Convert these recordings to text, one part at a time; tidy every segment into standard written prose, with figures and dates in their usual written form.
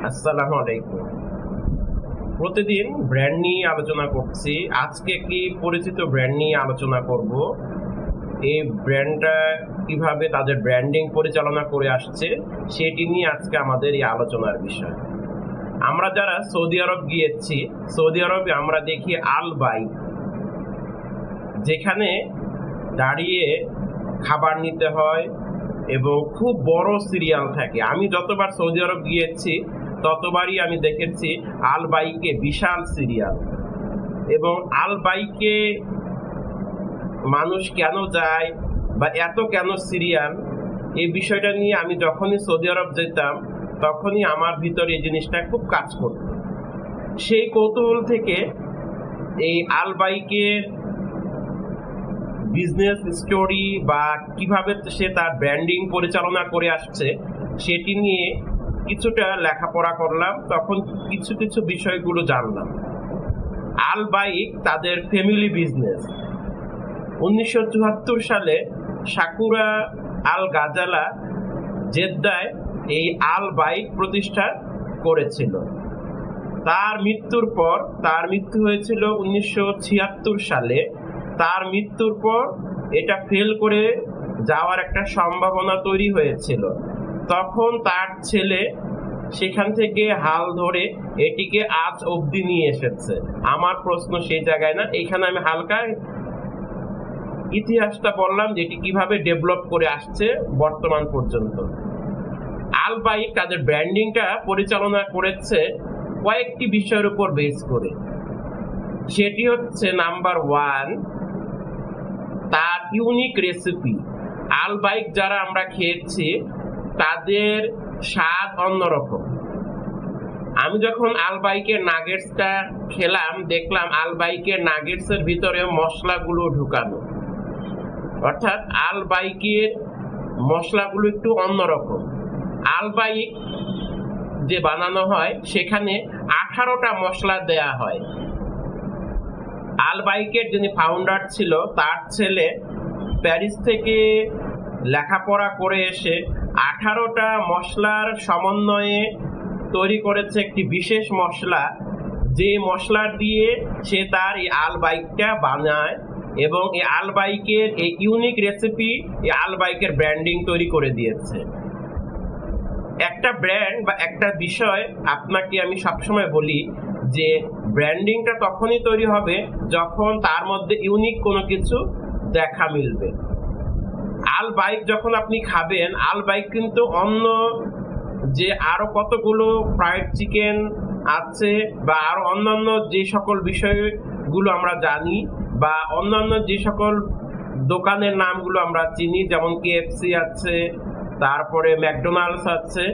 আসসালামু আলাইকুম। প্রতিদিন ব্র্যান্ড নিয়ে আলোচনা করছি। আজকে একটি পরিচিত ব্র্যান্ড নিয়ে আলোচনা করব। এই ব্র্যান্ডটা কিভাবে তাদের ব্র্যান্ডিং পরিচালনা করে আসছে সেটি নিয়ে আজকে আমাদের এই আলোচনার বিষয়। আমরা যারা সৌদি আরব গিয়েছি, সৌদি আরবে আমরা দেখি আল বাইক, যেখানে দাঁড়িয়ে খাবার নিতে হয় এবং খুব বড় সিরিয়াল থাকে। আমি যতবার সৌদি আরব গিয়েছি ততবারই আমি দেখেছি আল বাইকে বিশাল সিরিয়াল। এবং আল বাইকে মানুষ কেন যায় বা এত কেন সিরিয়াল, এই বিষয়টা নিয়ে আমি যখনই সৌদি আরব যেতাম তখনই আমার ভিতরে এই জিনিসটা খুব কাজ করত। সেই কৌতূহল থেকে এই আল বাইকের বিজনেস স্টোরি বা কিভাবে সে তার ব্র্যান্ডিং পরিচালনা করে আসছে সেটি নিয়ে কিছুটা লেখাপড়া করলাম। তখন কিছু কিছু বিষয়গুলো জানলাম। আল বাইক তাদের ফ্যামিলি বিজনেস। 1974 সালে সাকুরা আল গাজালা জেদ্দায় এই আল বাইক প্রতিষ্ঠা করেছিল। তার মৃত্যুর পর, তার মৃত্যু হয়েছিল 1976 সালে। তার মৃত্যুর পর এটা ফেল করে যাওয়ার একটা সম্ভাবনা তৈরি হয়েছিল। তখন তার ছেলে সেখান থেকে হাল ধরে এটিকে আজ অবধি নিয়ে এসেছে। আমার প্রশ্ন সেই জায়গায় না, এখানে আমি হালকা ইতিহাসটা বললাম যে এটি কিভাবে ডেভেলপ করে আসছে বর্তমান পর্যন্ত। আল বাইক তাদের ব্র্যান্ডিংটা পরিচালনা করেছে কয়েকটি বিষয়ের উপর বেস করে। সেটি হচ্ছে নাম্বার 1, তার ইউনিক রেসিপি। আল বাইক যারা আমরা খেয়েছি তাদের স্বাদ অন্যরকম। আমি যখন আল বাইকের নাগেটসটা খেলাম দেখলাম আল বাইকের নাগেটসের ভিতরে মশলাগুলো ঢুকানো, অর্থাৎ আল বাইকের মশলাগুলো একটু অন্যরকম। আল বাইক যে বানানো হয় সেখানে 18টা মশলা দেয়া হয়। আল বাইকের যিনি ফাউন্ডার ছিল তার ছেলে প্যারিস থেকে লেখাপড়া করে এসে 18টা মশলার সমন্বয়ে তৈরি করেছে একটি বিশেষ মশলা, যে মশলা দিয়ে সে তার এই আল বাইকটা বানায় এবং এই আল বাইকের এই ইউনিক রেসিপি এই আল বাইকের ব্র্যান্ডিং তৈরি করে দিয়েছে। একটা ব্র্যান্ড বা একটা বিষয় আপনাকে আমি সবসময় বলি যে ব্র্যান্ডিংটা তখনই তৈরি হবে যখন তার মধ্যে ইউনিক কোনো কিছু দেখা মিলবে। আল বাইক যখন আপনি খাবেন, আল বাইক কিন্তু অন্য যে আরো কতগুলো ফ্রাইড চিকেন আছে বা আরো অন্যান্য যে সকল বিষয়গুলো আমরা জানি বা অন্যান্য যে সকল দোকানের নামগুলো আমরা চিনি, যেমন KFC আছে, তারপরে ম্যাকডোনাল্ডস আছে,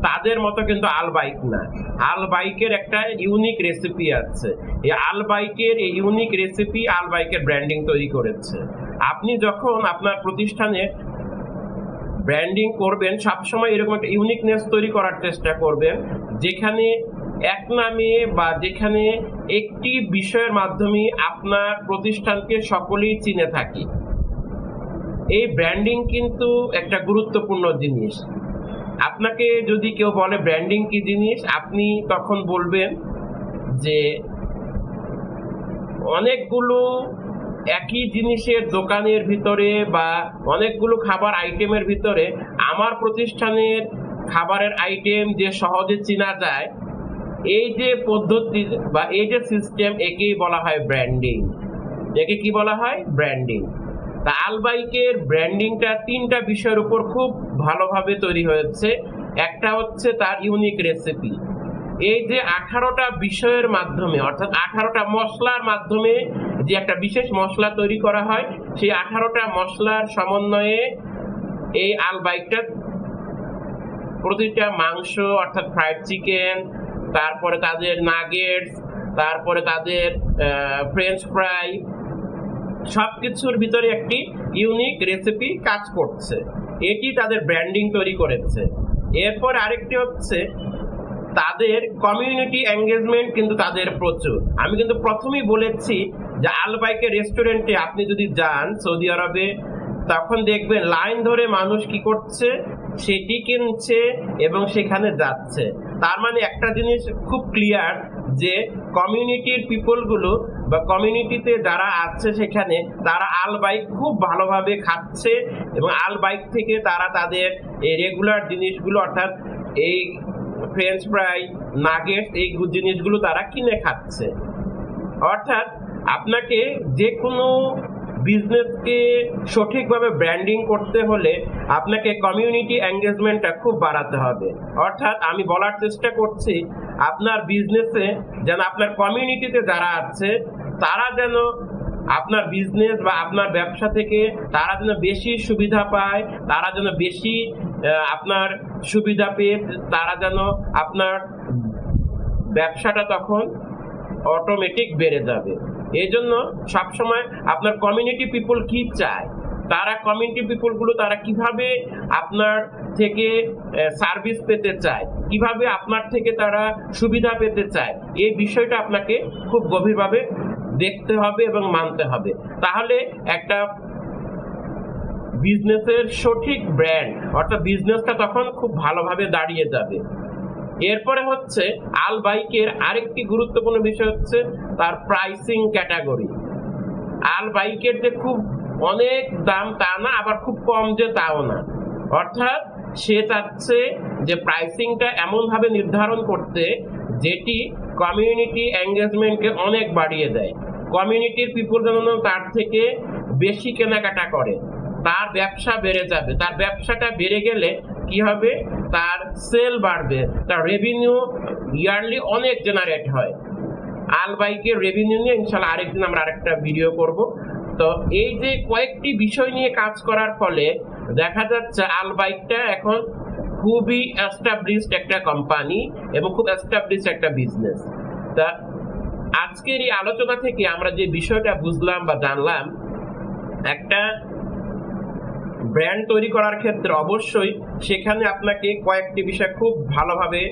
তাদের মতো কিন্তু আল বাইক না। আল বাইকের একটা ইউনিক রেসিপি আছে। এই আল বাইকের এই ইউনিক রেসিপি আল বাইকের ব্র্যান্ডিং তৈরি করেছে। আপনি যখন আপনার প্রতিষ্ঠানে ব্র্যান্ডিং করবেন সবসময় এরকম একটা ইউনিকনেস তৈরি করার চেষ্টা করবেন, যেখানে এক নামে বা যেখানে একটি বিষয়ের মাধ্যমে আপনার প্রতিষ্ঠানকে সকলেই চিনে থাকি। এই ব্র্যান্ডিং কিন্তু একটা গুরুত্বপূর্ণ জিনিস। আপনাকে যদি কেউ বলে ব্র্যান্ডিং কি জিনিস, আপনি তখন বলবেন যে অনেকগুলো একই জিনিসের দোকানের ভিতরে বা অনেকগুলো খাবার আইটেমের ভিতরে আমার প্রতিষ্ঠানের খাবারের আইটেম যে সহজে চেনা যায়, এই যে পদ্ধতি বা এই যে সিস্টেম, একেই বলা হয় ব্র্যান্ডিং। একে কি বলা হয়? ব্র্যান্ডিং। তা আল বাইকের ব্র্যান্ডিংটা 3টা বিষয়ের উপর খুব ভালোভাবে তৈরি হয়েছে। একটা হচ্ছে তার ইউনিক রেসিপি। এই যে 18টা বিষয়ের মাধ্যমে, অর্থাৎ 18টা মশলার মাধ্যমে যে একটা বিশেষ মশলা তৈরি করা হয়, সেই 18টা মশলার সমন্বয়ে এই আল বাইকটা প্রতিটা মাংস অর্থাৎ ফ্রাইড চিকেন, তারপরে তাদের নাগেটস, তারপরে তাদের ফ্রেঞ্চ ফ্রাই, সবকিছুর ভিতরে একটি ইউনিক রেসিপি কাজ করছে। এটি তাদের ব্র্যান্ডিং তৈরি করেছে। এরপর আরেকটি হচ্ছে তাদের কমিউনিটি এঙ্গেজমেন্ট কিন্তু তাদের প্রচুর। আমি কিন্তু প্রথমেই বলেছি যে আল বাইকের রেস্টুরেন্টে আপনি যদি যান সৌদি আরবে, তখন দেখবেন লাইন ধরে মানুষ কি করছে, সেটি কিনছে এবং সেখানে যাচ্ছে। তার মানে একটা জিনিস খুব ক্লিয়ার যে কমিউনিটির পিপলগুলো বা কমিউনিটিতে যারা আছে সেখানে তারা আল বাইক খুব ভালোভাবে খাচ্ছে এবং আল বাইক থেকে তারা তাদের এই রেগুলার জিনিসগুলো অর্থাৎ এই ফ্রেঞ্চ ফ্রাই নাগেটস এই জিনিসগুলো তারা কিনে খাচ্ছে। অর্থাৎ আপনাকে যে কোনো বিজনেসকে সঠিকভাবে ব্র্যান্ডিং করতে হলে আপনাকে কমিউনিটি এঙ্গেজমেন্টটা খুব বাড়াতে হবে। অর্থাৎ আমি বলার চেষ্টা করছি আপনার বিজনেসে যেন আপনার কমিউনিটিতে যারা আছে তারা যেন আপনার বিজনেস বা আপনার ব্যবসা থেকে তারা যেন বেশি সুবিধা পায়, তারা যেন বেশি আপনার সুবিধা পেয়ে তারা যেন আপনার ব্যবসাটা তখন অটোমেটিক বেড়ে যাবে। এই জন্য সবসময় আপনার কমিউনিটি পিপল কি চায়, তারা কমিউনিটি পিপলগুলো তারা কিভাবে আপনার থেকে সার্ভিস পেতে চায়, কিভাবে আপনার থেকে তারা সুবিধা পেতে চায়, এই বিষয়টা আপনাকে খুব গভীরভাবে দেখতে হবে এবং মানতে হবে। তাহলে একটা বিজনেসের সঠিক ব্র্যান্ড অর্থাৎ বিজনেসটা তখন খুব ভালোভাবে দাঁড়িয়ে যাবে। এরপরে হচ্ছে আল বাইকের আরেকটি গুরুত্বপূর্ণ বিষয় হচ্ছে তার প্রাইসিং ক্যাটাগরি। আল বাইকের যে খুব অনেক দাম তা না, আবার খুব কম যে তাও না। অর্থাৎ সে চাচ্ছে যে প্রাইসিংটা এমনভাবে নির্ধারণ করতে যেটি কমিউনিটি এঙ্গেজমেন্টকে অনেক বাড়িয়ে দেয়, কমিউনিটির পিপল যেন তার থেকে বেশি কেনাকাটা করে, তার ব্যবসা বেড়ে যাবে। তার ব্যবসাটা বেড়ে গেলে কি হবে, তার সেল বাড়বে, তার রেভিনিউ ইয়ারলি অনেক জেনারেট হয়। আল বাইকের রেভিনিউ নিয়ে ইনশাল্লাহ আরেকদিন আমরা আরেকটা ভিডিও করব। তো এই যে কয়েকটি বিষয় নিয়ে কাজ করার ফলে দেখা যাচ্ছে আল বাইকটা এখন খুবই এস্টাবলিশড একটা কোম্পানি এবং খুব এস্টাবলিশড একটা বিজনেস। তা আজকের এই আলোচনা থেকে আমরা যে বিষয়টা বুঝলাম বা জানলাম, একটা ব্র্যান্ড তৈরি করার ক্ষেত্রে অবশ্যই সেখানে আপনাকে কয়েকটি বিষয় খুব ভালোভাবে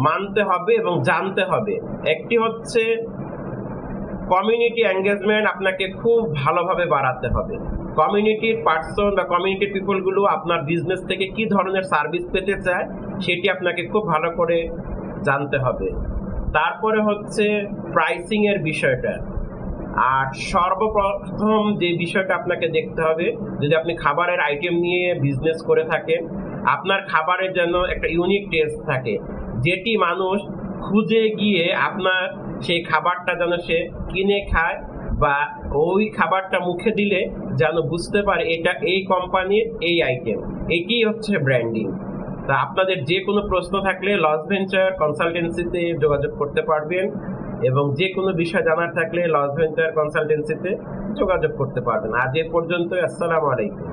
মানতে হবে এবং জানতে হবে। একটি হচ্ছে কমিউনিটি এঙ্গেজমেন্ট আপনাকে খুব ভালোভাবে বাড়াতে হবে। কমিউনিটির পার্সন বা কমিউনিটির পিপলগুলো আপনার বিজনেস থেকে কি ধরনের সার্ভিস পেতে চায় সেটি আপনাকে খুব ভালো করে জানতে হবে। তারপরে হচ্ছে প্রাইসিং এর বিষয়টা। আর সর্বপ্রথম যে বিষয়টা আপনাকে দেখতে হবে, যদি আপনি খাবারের আইটেম নিয়ে বিজনেস করে থাকেন, আপনার খাবারের যেন একটা ইউনিক টেস্ট থাকে, যেটি মানুষ খুঁজে গিয়ে আপনার সেই খাবারটা যেন সে কিনে খায় বা ওই খাবারটা মুখে দিলে যেন বুঝতে পারে এটা এই কোম্পানির এই আইটেম। এটি হচ্ছে ব্র্যান্ডিং। তা আপনাদের যে কোনো প্রশ্ন থাকলে লস ভেঞ্চার কনসালটেন্সিতে যোগাযোগ করতে পারবেন এবং যে কোনো বিষয় জানার থাকলে লস ভেঞ্চার কনসালটেন্সিতে যোগাযোগ করতে পারবেন। আজ এ পর্যন্ত, আসসালামু আলাইকুম।